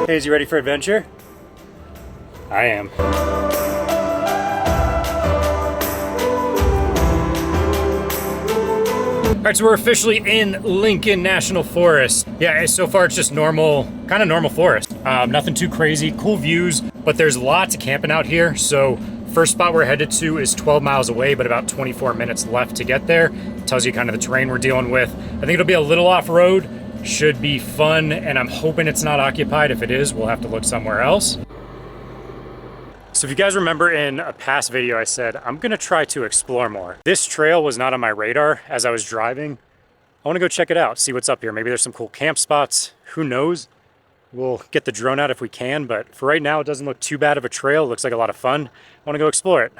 Hey, is you ready for adventure? I am. All right, so we're officially in Lincoln National Forest. Yeah, so far it's just normal, kind of normal forest. Nothing too crazy, cool views, but there's lots of camping out here. So first spot we're headed to is 12 miles away, but about 24 minutes left to get there. Tells you kind of the terrain we're dealing with. I think it'll be a little off-road, should be fun, and I'm hoping it's not occupied. If it is, we'll have to look somewhere else. So if you guys remember in a past video, I said, I'm gonna try to explore more. This trail was not on my radar as I was driving. I wanna go check it out, see what's up here. Maybe there's some cool camp spots, who knows? We'll get the drone out if we can, but for right now, it doesn't look too bad of a trail. It looks like a lot of fun. I wanna go explore it.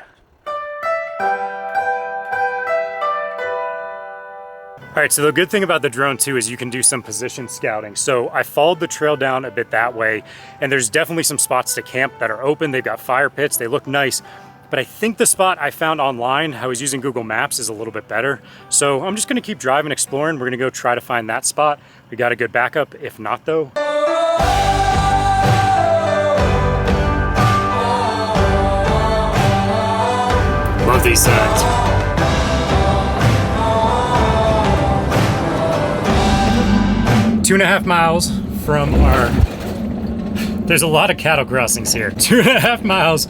All right, so the good thing about the drone too is you can do some position scouting. So I followed the trail down a bit that way, and there's definitely some spots to camp that are open. They've got fire pits, they look nice. But I think the spot I found online, I was using Google Maps, is a little bit better. So I'm just gonna keep driving, exploring. We're gonna go try to find that spot. We got a good backup. If not though, love these signs. Two and a half miles from our, there's a lot of cattle crossings here. 2.5 miles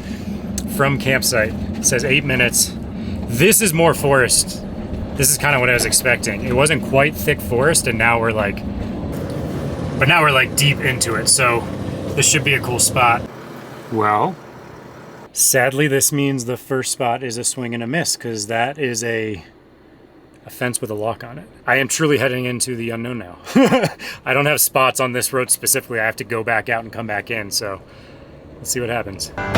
from campsite. It says 8 minutes. This is more forest. This is kind of what I was expecting. It wasn't quite thick forest, and now we're like, but now we're like deep into it. So this should be a cool spot. Well, sadly, this means the first spot is a swing and a miss, because that is a fence with a lock on it. I am truly heading into the unknown now. I don't have spots on this road specifically. I have to go back out and come back in, so let's see what happens. I'm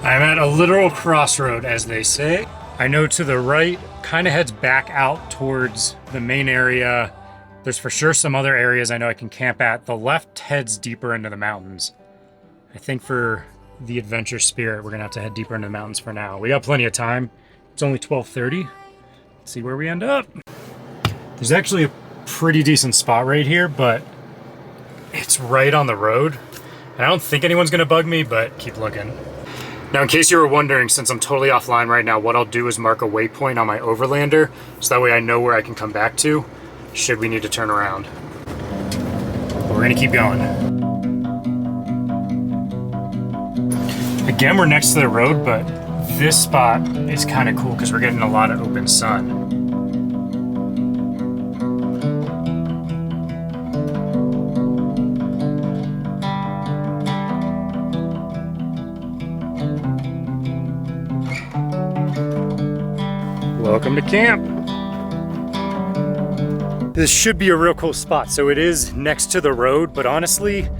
at a literal crossroad, as they say. I know to the right kind of heads back out towards the main area. There's for sure some other areas I know I can camp at. The left heads deeper into the mountains. I think for the adventure spirit, we're gonna have to head deeper into the mountains for now. We got plenty of time. It's only 12:30. Let's see where we end up. There's actually a pretty decent spot right here, but it's right on the road. And I don't think anyone's gonna bug me, but keep looking. Now, in case you were wondering, since I'm totally offline right now, what I'll do is mark a waypoint on my Overlander, so that way I know where I can come back to, should we need to turn around. But we're gonna keep going. Again, we're next to the road, but this spot is kind of cool because we're getting a lot of open sun. Welcome to camp. This should be a real cool spot. So it is next to the road, but honestly,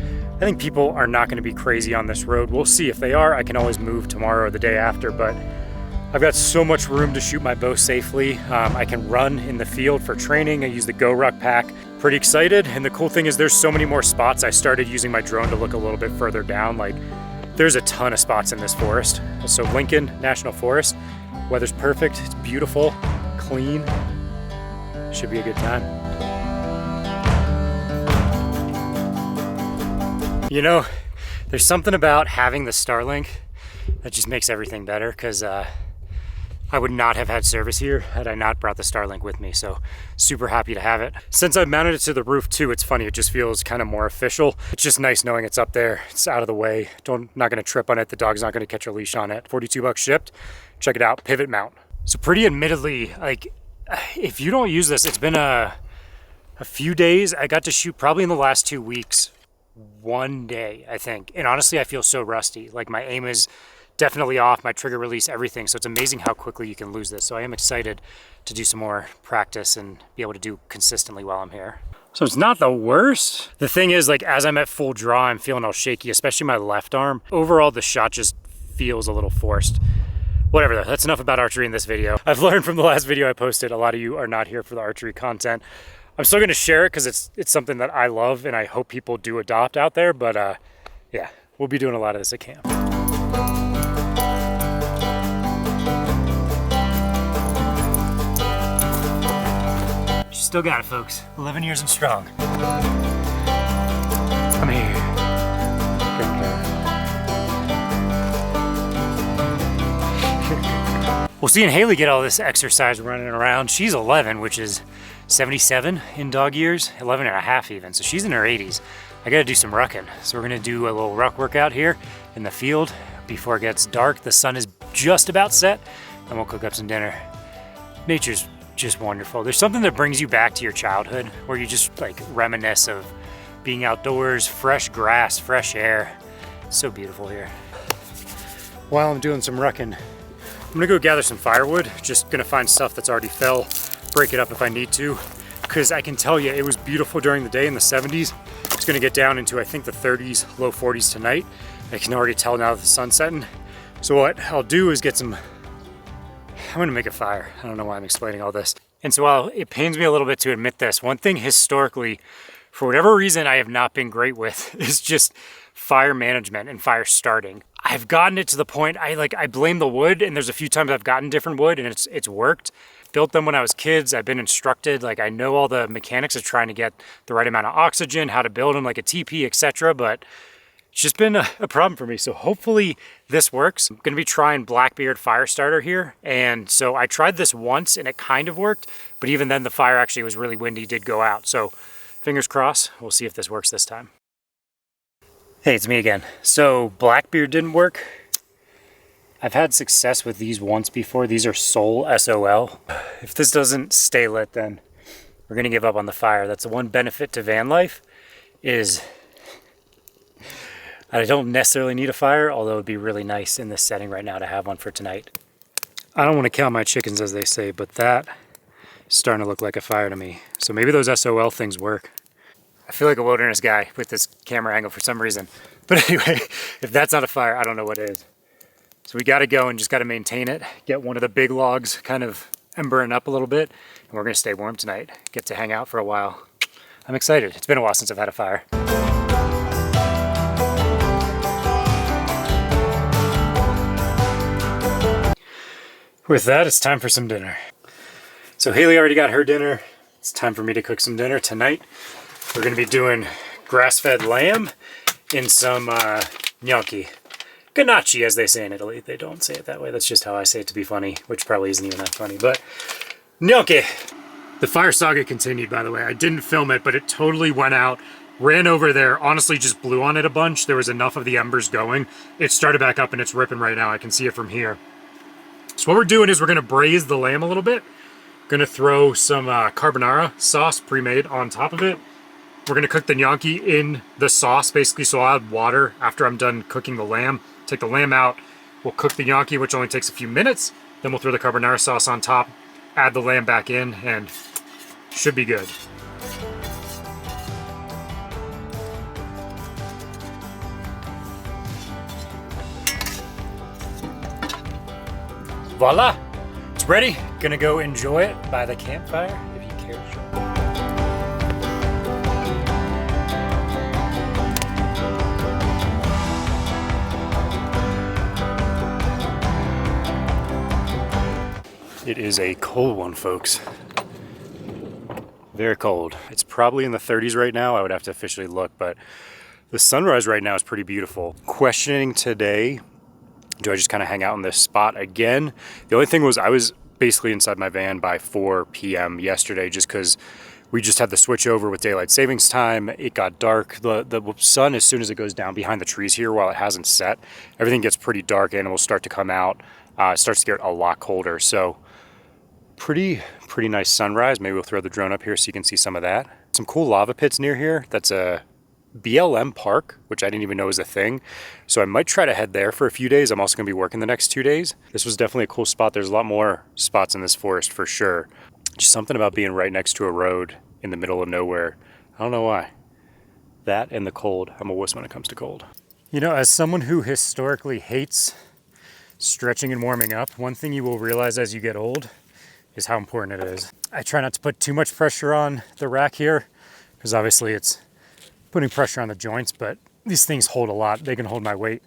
I think people are not gonna be crazy on this road. We'll see. If they are, I can always move tomorrow or the day after, but I've got so much room to shoot my bow safely. I can run in the field for training. I use the Go Ruck pack. Pretty excited. And the cool thing is there's so many more spots. I started using my drone to look a little bit further down. Like, there's a ton of spots in this forest. So Lincoln National Forest, weather's perfect. It's beautiful, clean. Should be a good time. You know, there's something about having the Starlink that just makes everything better, because I would not have had service here had I not brought the Starlink with me, so super happy to have it. Since I've mounted it to the roof too, it's funny, it just feels kind of more official. It's just nice knowing it's up there, it's out of the way. Not gonna trip on it, the dog's not gonna catch a leash on it. 42 bucks shipped. Check it out, pivot mount. So pretty admittedly, like, if you don't use this, it's been a few days. I got to shoot probably in the last 2 weeks. One day, I think. And honestly, I feel so rusty. Like, my aim is definitely off, my trigger release, everything. So it's amazing how quickly you can lose this. So I am excited to do some more practice and be able to do consistently while I'm here. So it's not the worst. The thing is, like, as I'm at full draw, I'm feeling all shaky, especially my left arm. Overall, the shot just feels a little forced. Whatever though, that's enough about archery in this video. I've learned from the last video I posted, a lot of you are not here for the archery content. I'm still gonna share it because it's something that I love and I hope people do adopt out there, but yeah, we'll be doing a lot of this at camp. Still got it, folks. 11 years and strong. Come here. Good girl. Well, seeing Haley get all this exercise running around, she's 11, which is 77 in dog years, 11 and a half even, so she's in her 80s. I gotta do some rucking. So we're gonna do a little ruck workout here in the field before it gets dark. The sun is just about set, and we'll cook up some dinner. Nature's just wonderful. There's something that brings you back to your childhood where you just like reminisce of being outdoors, fresh grass, fresh air. It's so beautiful here. While I'm doing some rucking, I'm gonna go gather some firewood. Just gonna find stuff that's already fell, break it up if I need to, because I can tell you it was beautiful during the day in the 70s. It's gonna get down into I think the 30s, low 40s tonight. I can already tell now that the sun's setting. So what I'll do is get some, I'm gonna make a fire. I don't know why I'm explaining all this. And so while it pains me a little bit to admit this, one thing historically, for whatever reason I have not been great with, is just fire management and fire starting. I've gotten it to the point, I blame the wood, and there's a few times I've gotten different wood and it's worked. Built them when I was kids, I've been instructed, like I know all the mechanics of trying to get the right amount of oxygen, how to build them like a TP, etc. But it's just been a problem for me. So hopefully this works. I'm gonna be trying Blackbeard fire starter here. And so I tried this once and it kind of worked, but even then the fire actually was really windy, did go out. So fingers crossed, we'll see if this works this time. Hey, it's me again. So Blackbeard didn't work. I've had success with these once before. These are Sol, S-O-L. If this doesn't stay lit, then we're gonna give up on the fire. That's the one benefit to van life, is I don't necessarily need a fire, although it'd be really nice in this setting right now to have one for tonight. I don't want to count my chickens, as they say, but that is starting to look like a fire to me. So maybe those SOL things work. I feel like a wilderness guy with this camera angle for some reason. But anyway, if that's not a fire, I don't know what is. So we got to go and just got to maintain it. Get one of the big logs kind of embering up a little bit. And we're going to stay warm tonight. Get to hang out for a while. I'm excited. It's been a while since I've had a fire. With that, it's time for some dinner. So Haley already got her dinner. It's time for me to cook some dinner tonight. We're gonna be doing grass-fed lamb in some gnocchi. Ganache, as they say in Italy. They don't say it that way. That's just how I say it to be funny, which probably isn't even that funny, but gnocchi. The fire saga continued, by the way. I didn't film it, but it totally went out. Ran over there, honestly just blew on it a bunch. There was enough of the embers going. It started back up and it's ripping right now. I can see it from here. So what we're doing is we're gonna braise the lamb a little bit. Gonna throw some carbonara sauce pre-made on top of it. We're gonna cook the gnocchi in the sauce, basically, so I'll add water after I'm done cooking the lamb. Take the lamb out, we'll cook the gnocchi, which only takes a few minutes. Then we'll throw the carbonara sauce on top, add the lamb back in, and should be good. Voila, it's ready. Gonna go enjoy it by the campfire, if you care to join. It is a cold one, folks. Very cold. It's probably in the 30s right now. I would have to officially look, but the sunrise right now is pretty beautiful. Questioning today, do I just kind of hang out in this spot again? The only thing was I was basically inside my van by 4 p.m. yesterday just because we just had the switch over with daylight savings time. It got dark. The sun, as soon as it goes down behind the trees here while it hasn't set, everything gets pretty dark. Animals start to come out. It starts to get a lot colder. So pretty nice sunrise. Maybe we'll throw the drone up here so you can see some of that. Some cool lava pits near here. That's a BLM park, which I didn't even know was a thing. So I might try to head there for a few days. I'm also gonna be working the next 2 days. This was definitely a cool spot. There's a lot more spots in this forest for sure. Just something about being right next to a road in the middle of nowhere. I don't know why. That and the cold. I'm a wuss when it comes to cold. You know, as someone who historically hates stretching and warming up, one thing you will realize as you get old is how important it is. I try not to put too much pressure on the rack here because obviously it's putting pressure on the joints, but these things hold a lot. They can hold my weight.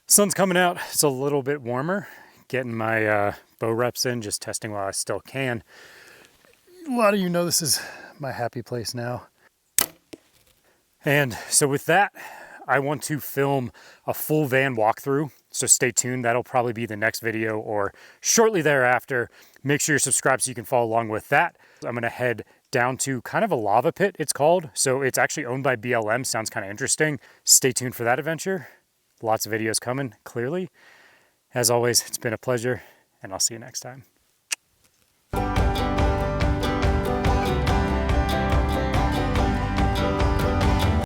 Sun's coming out. It's a little bit warmer. Getting my bow reps in, just testing while I still can. a lot of you know this is my happy place now. And so with that, I want to film a full van walkthrough, so stay tuned. That'll probably be the next video or shortly thereafter. Make sure you're subscribed so you can follow along with that. I'm gonna head down to kind of a lava pit, it's called. So it's actually owned by BLM, sounds kind of interesting. Stay tuned for that adventure. Lots of videos coming, clearly. As always, it's been a pleasure, and I'll see you next time.